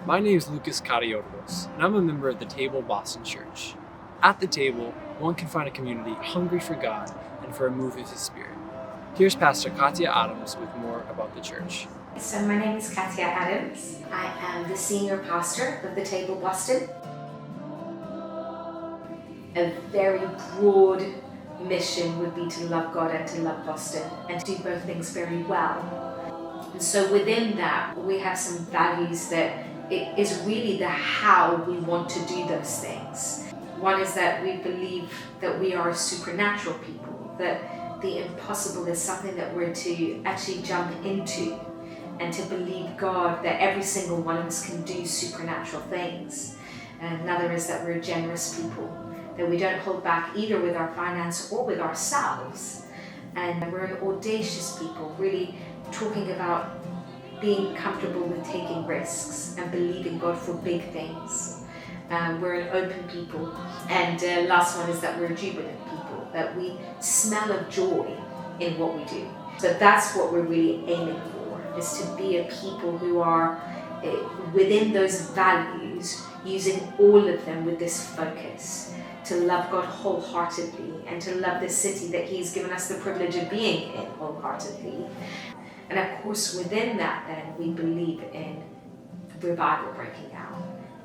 My name is Lucas Cariotos, and I'm a member of the Table Boston Church. At the table, one can find a community hungry for God and for a move of His Spirit. Here's Pastor Katya Adams with more about the church. So my name is Katya Adams. I am the senior pastor of the Table Boston. A very broad mission would be to love God and to love Boston and to do both things very well. And so within that, we have some values that it is really the how we want to do those things. One is that we believe that we are supernatural people, that the impossible is something that we're to actually jump into, and to believe God that every single one of us can do supernatural things. And another is that we're generous people, that we don't hold back either with our finance or with ourselves. And we're an audacious people, really talking about being comfortable with taking risks and believing God for big things. We're an open people. And last one is that we're a jubilant people, that we smell of joy in what we do. So that's what we're really aiming for, is to be a people who are within those values, using all of them with this focus, to love God wholeheartedly and to love the city that He's given us the privilege of being in wholeheartedly. And of course, within that, then, we believe in revival breaking out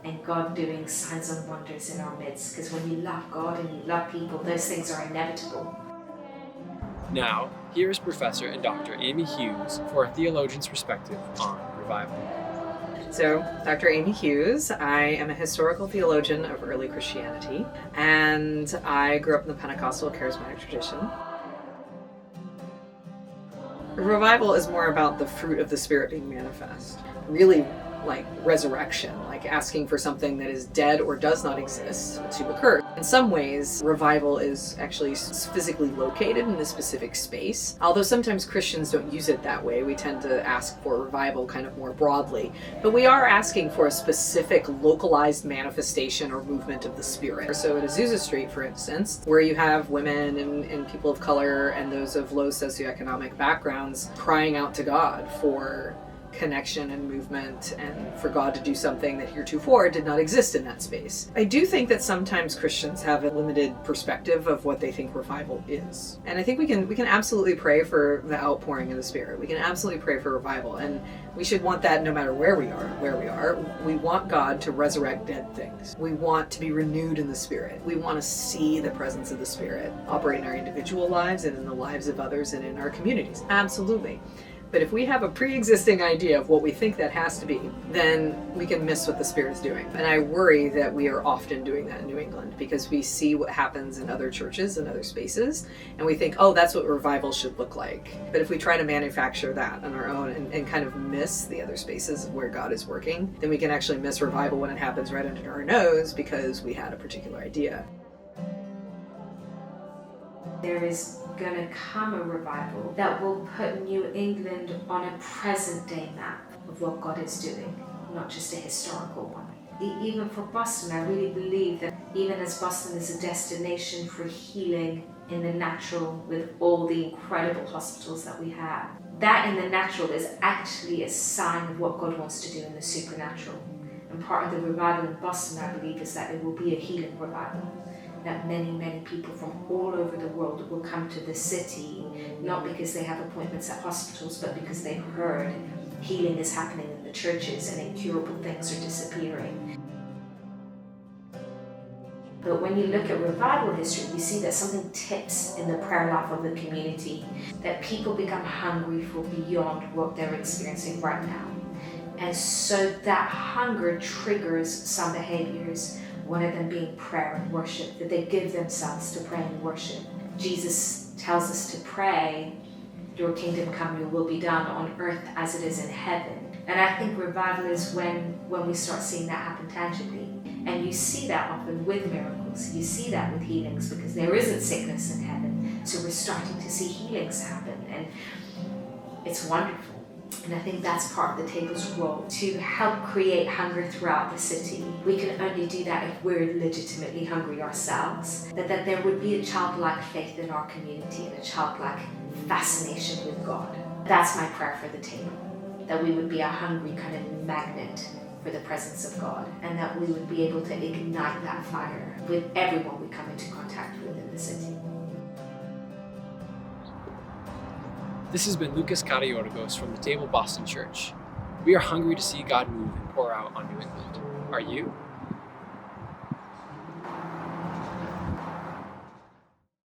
and God doing signs and wonders in our midst. Because when you love God and you love people, those things are inevitable. Now, here is Professor and Dr. Amy Hughes for a theologian's perspective on revival. So, Dr. Amy Hughes, I am a historical theologian of early Christianity, and I grew up in the Pentecostal charismatic tradition. Revival is more about the fruit of the Spirit being manifest, really like resurrection, like asking for something that is dead or does not exist to occur. In some ways, revival is actually physically located in a specific space. Although sometimes Christians don't use it that way, we tend to ask for revival kind of more broadly. But we are asking for a specific localized manifestation or movement of the Spirit. So at Azusa Street, for instance, where you have women and people of color and those of low socioeconomic backgrounds crying out to God for connection and movement and for God to do something that heretofore did not exist in that space. I do think that sometimes Christians have a limited perspective of what they think revival is. And I think we can absolutely pray for the outpouring of the Spirit. We can absolutely pray for revival, and we should want that no matter where we are. We want God to resurrect dead things. We want to be renewed in the Spirit. We want to see the presence of the Spirit operate in our individual lives and in the lives of others and in our communities. Absolutely. But if we have a pre-existing idea of what we think that has to be, then we can miss what the Spirit is doing. And I worry that we are often doing that in New England because we see what happens in other churches and other spaces, and we think, oh, that's what revival should look like. But if we try to manufacture that on our own and kind of miss the other spaces where God is working, then we can actually miss revival when it happens right under our nose because we had a particular idea. There is going to come a revival that will put New England on a present day map of what God is doing, not just a historical one. Even for Boston, I really believe that even as Boston is a destination for healing in the natural with all the incredible hospitals that we have, that in the natural is actually a sign of what God wants to do in the supernatural. And part of the revival in Boston, I believe, is that it will be a healing revival. That many, many people from all over the world will come to the city, not because they have appointments at hospitals, but because they've heard healing is happening in the churches and incurable things are disappearing. But when you look at revival history, you see that something tips in the prayer life of the community, that people become hungry for beyond what they're experiencing right now. And so that hunger triggers some behaviors. One of them being prayer and worship, that they give themselves to pray and worship. Jesus tells us to pray, your kingdom come, your will be done on earth as it is in heaven. And I think revival is when we start seeing that happen tangibly. And you see that often with miracles. You see that with healings because there isn't sickness in heaven. So we're starting to see healings happen. And it's wonderful. And I think that's part of the table's role, to help create hunger throughout the city. We can only do that if we're legitimately hungry ourselves. That there would be a childlike faith in our community and a childlike fascination with God. That's my prayer for the table. That we would be a hungry kind of magnet for the presence of God, and that we would be able to ignite that fire with everyone we come into contact with in the city. This has been Lucas Karayorgos from the Table Boston Church. We are hungry to see God move and pour out on New England. Are you?